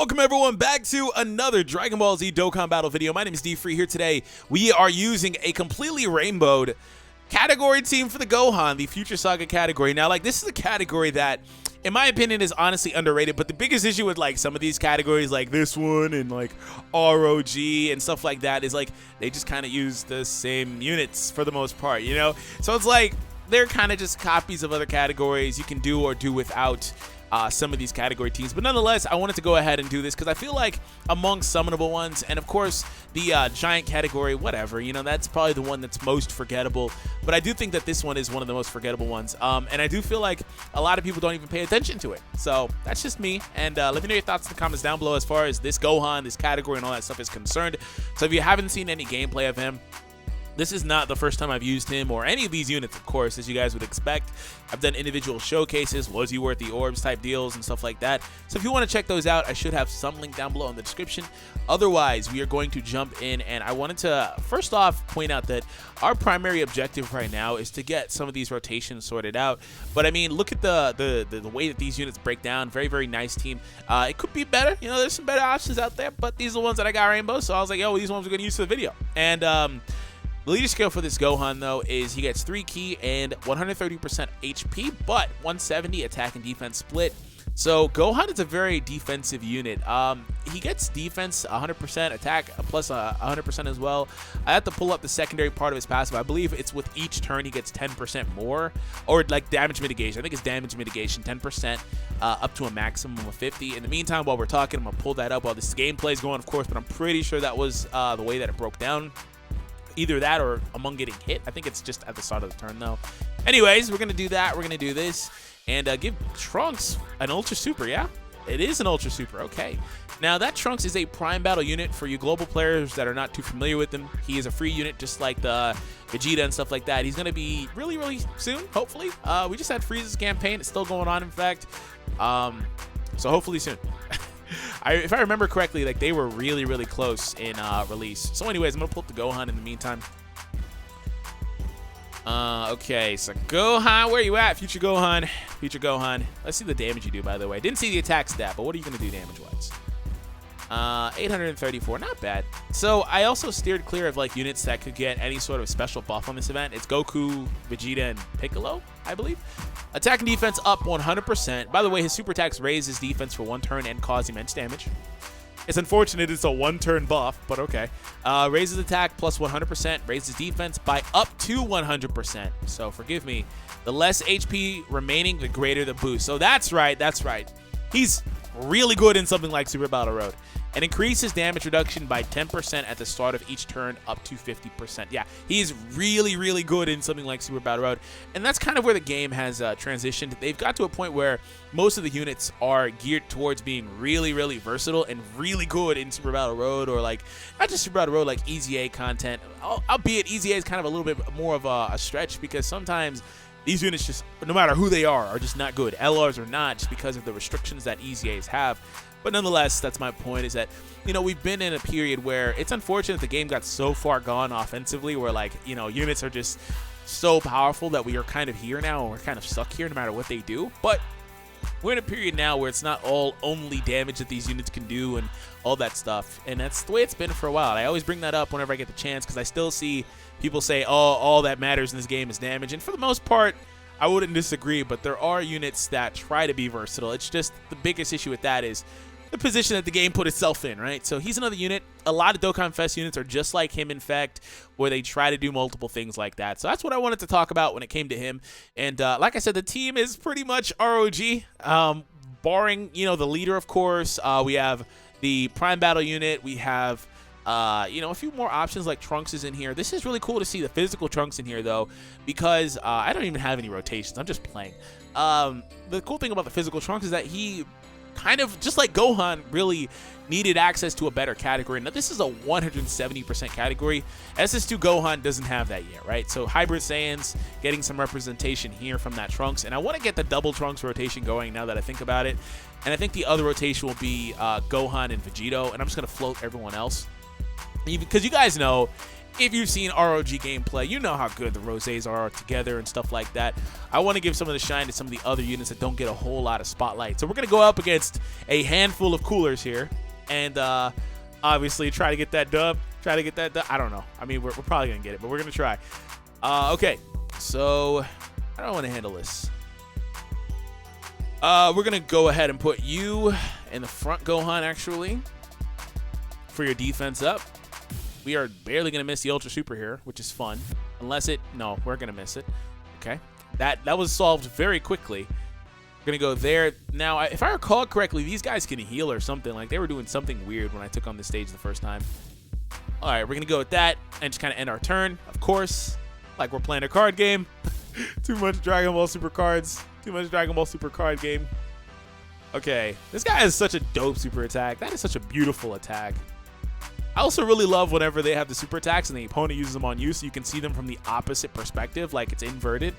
Welcome everyone back to another Dragon Ball Z Dokkan battle video. My name is DFree. Here today. We are using a completely rainbowed category team for the Gohan, the Future Saga category. Now, this is a category that, in my opinion, is honestly underrated. But the biggest issue with some of these categories, like this one and ROG and stuff like that, is they just kind of use the same units for the most part, you know? So it's they're kind of just copies of other categories. You can do or do without some of these category teams, but nonetheless, I wanted to go ahead and do this because I feel like among summonable ones, and of course the giant category, whatever, you know, that's probably the one that's most forgettable, but I do think that this one is one of the most forgettable ones, and I do feel like a lot of people don't even pay attention to it. So that's just me, and let me know your thoughts in the comments down below as far as this Gohan, this category, and all that stuff is concerned. So if you haven't seen any gameplay of him, this is not the first time I've used him or any of these units, of course, as you guys would expect. I've done individual showcases, was he worth the orbs type deals and stuff like that. So if you want to check those out, I should have some link down below in the description. Otherwise, we are going to jump in, and I wanted to first off point out that our primary objective right now is to get some of these rotations sorted out. But I mean, look at the way that these units break down. Very, very nice team. It could be better. You know, there's some better options out there, but these are the ones that I got rainbow. So I was like, yo, these ones we're going to use for the video. And the leader skill for this Gohan, though, is he gets 3 ki and 130% HP, but 170 attack and defense split. So Gohan is a very defensive unit. He gets defense 100%, attack plus 100% as well. I have to pull up the secondary part of his passive. I believe it's with each turn he gets 10% more, or damage mitigation. I think it's damage mitigation, 10% up to a maximum of 50. In the meantime, while we're talking, I'm gonna pull that up while this gameplay is going, of course, but I'm pretty sure that was the way that it broke down. Either that or among getting hit. I think it's just at the start of the turn, though. Anyways, we're going to do that. We're going to do this and give Trunks an Ultra Super, yeah? It is an Ultra Super, okay. Now, that Trunks is a Prime Battle unit for you global players that are not too familiar with him. He is a free unit just like the Vegeta and stuff like that. He's going to be really, really soon, hopefully. We just had Frieza's campaign. It's still going on, in fact. So hopefully soon. If I remember correctly, they were really, really close in release. So anyways, I'm going to pull up the Gohan in the meantime. Okay, so Gohan, where you at? Future Gohan. Future Gohan. Let's see the damage you do, by the way. Didn't see the attack stat, but what are you going to do damage-wise? 834, not bad. So I also steered clear of units that could get any sort of special buff on this event. It's Goku, Vegeta, and Piccolo, I believe. Attack and defense up 100%. By the way, his super attacks raise his defense for 1 turn and cause immense damage. It's unfortunate it's a 1-turn buff, but okay. Raises attack plus 100%, raises defense by up to 100%. So forgive me. The less HP remaining, the greater the boost. So that's right, that's right. He's really good in something like Super Battle Road. And increases damage reduction by 10% at the start of each turn up to 50%. Yeah, he's really, really good in something like Super Battle Road. And that's kind of where the game has transitioned. They've got to a point where most of the units are geared towards being really, really versatile and really good in Super Battle Road, or not just Super Battle Road, EZA content. Albeit EZA is kind of a little bit more of a stretch, because sometimes these units just, no matter who they are just not good. LRs are not, just because of the restrictions that EZAs have. But nonetheless, that's my point, is that, you know, we've been in a period where it's unfortunate the game got so far gone offensively, where, you know, units are just so powerful that we are kind of here now, and we're kind of stuck here no matter what they do. But we're in a period now where it's not all only damage that these units can do and all that stuff. And that's the way it's been for a while. I always bring that up whenever I get the chance, because I still see people say, oh, all that matters in this game is damage. And for the most part, I wouldn't disagree, but there are units that try to be versatile. It's just the biggest issue with that is the position that the game put itself in, right? So he's another unit. A lot of Dokkan Fest units are just like him, in fact, where they try to do multiple things like that. So that's what I wanted to talk about when it came to him. And like I said, the team is pretty much ROG, barring, you know, the leader, of course. We have the Prime Battle unit. We have, you know, a few more options, like Trunks is in here. This is really cool to see the physical Trunks in here, though, because I don't even have any rotations. I'm just playing. The cool thing about the physical Trunks is that he kind of, just like Gohan, really needed access to a better category. Now, this is a 170% category. SS2 Gohan doesn't have that yet, right? So Hybrid Saiyans getting some representation here from that Trunks. And I want to get the double Trunks rotation going now that I think about it. And I think the other rotation will be Gohan and Vegito. And I'm just going to float everyone else, because you guys know, if you've seen ROG gameplay, you know how good the Rosés are together and stuff like that. I want to give some of the shine to some of the other units that don't get a whole lot of spotlight. So we're going to go up against a handful of coolers here and obviously try to get that dub. I don't know. I mean, we're probably going to get it, but we're going to try. Okay, so how do I want to handle this? We're going to go ahead and put you in the front, Gohan, actually, for your defense up. We are barely going to miss the Ultra Super here, which is fun. Unless it... No, we're going to miss it. Okay. That was solved very quickly. We're going to go there. Now, if I recall correctly, these guys can heal or something. Like, they were doing something weird when I took on the stage the first time. All right, we're going to go with that and just kind of end our turn, of course. Like we're playing a card game. Too much Dragon Ball Super cards. Too much Dragon Ball Super card game. Okay. This guy has such a dope super attack. That is such a beautiful attack. I also really love whenever they have the super attacks and the opponent uses them on you, so you can see them from the opposite perspective, like it's inverted.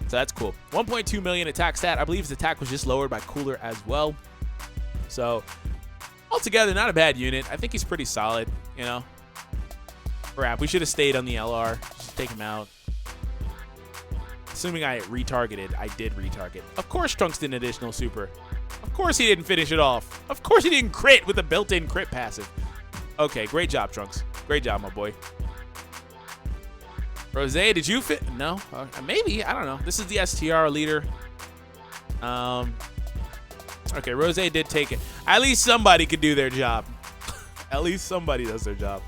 So that's cool. 1.2 million attack stat. I believe his attack was just lowered by Cooler as well. So altogether, not a bad unit. I think he's pretty solid, you know. Crap, we should have stayed on the LR. Just take him out. Assuming I retargeted, I did retarget. Of course Trunks did an additional super. Of course he didn't finish it off. Of course he didn't crit with a built-in crit passive. Okay, great job, Trunks. Great job, my boy. Rosé, did you fit? No? Maybe. I don't know. This is the STR leader. Okay, Rosé did take it. At least somebody could do their job. At least somebody does their job.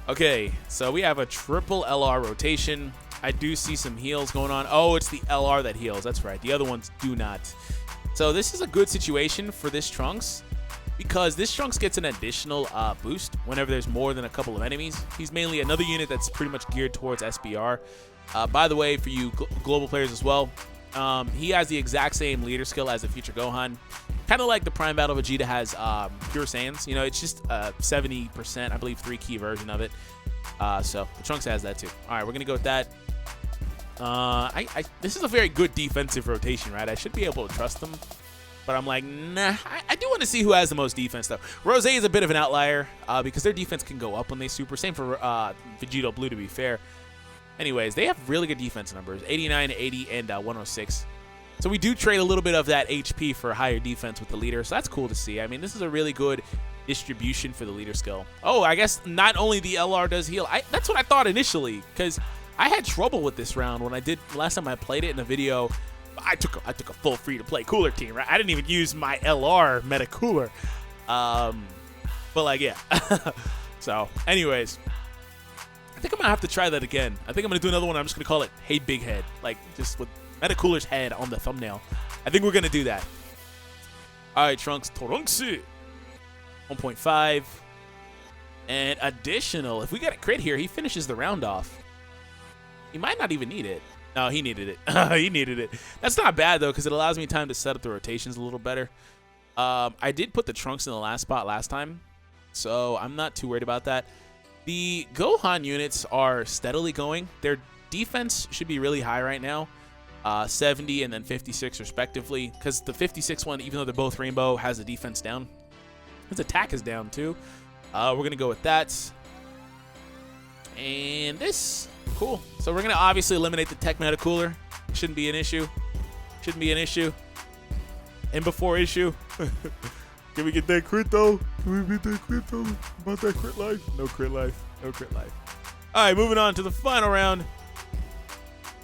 Okay, so we have a triple LR rotation. I do see some heals going on. Oh, it's the LR that heals. That's right. The other ones do not. So this is a good situation for this Trunks, because this Trunks gets an additional boost whenever there's more than a couple of enemies. He's mainly another unit that's pretty much geared towards SBR. By the way, for you global players as well, he has the exact same leader skill as the future Gohan. Kind of like the Prime Battle Vegeta has Pure Saiyans. You know, it's just 70%, I believe, 3-key version of it. So the Trunks has that too. All right, we're going to go with that. This is a very good defensive rotation, right? I should be able to trust them. But I'm like, nah, I do want to see who has the most defense, though. Rosé is a bit of an outlier because their defense can go up when they super. Same for Vegito Blue, to be fair. Anyways, they have really good defense numbers, 89, 80, and 106. So we do trade a little bit of that HP for higher defense with the leader. So that's cool to see. I mean, this is a really good distribution for the leader skill. Oh, I guess not only the LR does heal. That's what I thought initially, because I had trouble with this round when I did last time I played it in a video. I took a full free-to-play cooler team, right? I didn't even use my LR meta cooler. But, like, yeah. So, anyways, I think I'm going to have to try that again. I think I'm going to do another one. I'm just going to call it Hey Big Head. Like, just with meta cooler's head on the thumbnail. I think we're going to do that. All right, Trunks. Trunks. 1.5. And additional. If we get a crit here, he finishes the round off. He might not even need it. No, he needed it. He needed it. That's not bad, though, because it allows me time to set up the rotations a little better. I did put the Trunks in the last spot last time, so I'm not too worried about that. The Gohan units are steadily going. Their defense should be really high right now, 70 and then 56 respectively, because the 56 one, even though they're both rainbow, has the defense down. His attack is down, too. We're going to go with that. And this... Cool. So we're going to obviously eliminate the Tech Meta Cooler. Shouldn't be an issue. Shouldn't be an issue. And before issue. Can we get that crit, though? Can we get that crit, though? About that crit life? No crit life. No crit life. All right, moving on to the final round.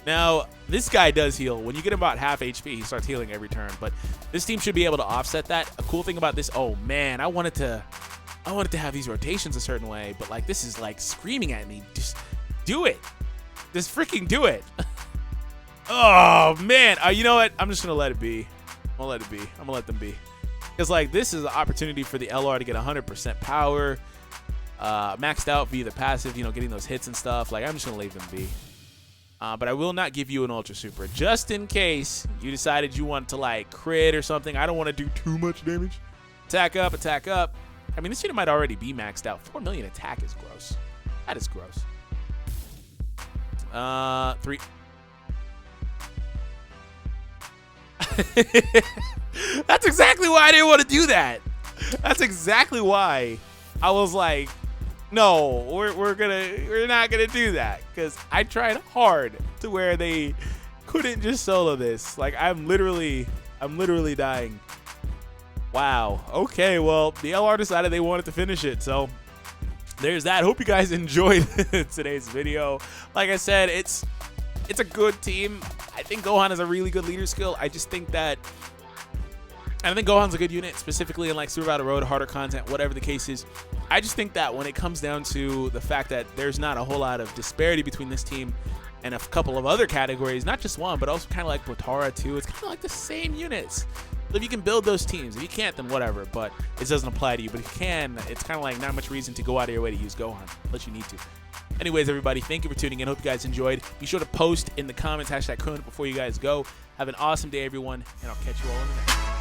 Now, this guy does heal. When you get about half HP, he starts healing every turn. But this team should be able to offset that. A cool thing about this... Oh, man. I wanted to have these rotations a certain way. But, like, this is, like, screaming at me. Just... do it. Just freaking do it. Oh, man. You know what? I'm just going to let it be. I'm going to let it be. I'm going to let them be. Because, like, this is an opportunity for the LR to get 100% power. Maxed out via the passive, you know, getting those hits and stuff. Like, I'm just going to leave them be. But I will not give you an Ultra Super. Just in case you decided you want to, like, crit or something. I don't want to do too much damage. Attack up, attack up. I mean, this unit might already be maxed out. 4 million attack is gross. That is gross. 3. That's exactly why I didn't want to do that. That's exactly why I was like, No, we're not gonna do that because I tried hard to where they couldn't just solo this. Like I'm literally dying. Wow. Okay, well, the LR decided they wanted to finish it, so there's that. Hope you guys enjoyed today's video. Like I said, it's a good team. I think Gohan has a really good leader skill. I just think that I think Gohan's a good unit, specifically in like Super Battle Road, harder content, whatever the case is. I just think that when it comes down to the fact that there's not a whole lot of disparity between this team and a couple of other categories, not just one, but also kind of like Botara too. It's kind of like the same units. If you can build those teams, if you can't, then whatever, but it doesn't apply to you. But if you can, it's kind of like not much reason to go out of your way to use Gohan, unless you need to. Anyways, everybody, thank you for tuning in. Hope you guys enjoyed. Be sure to post in the comments, #Kronut before you guys go. Have an awesome day, everyone, and I'll catch you all in the next one.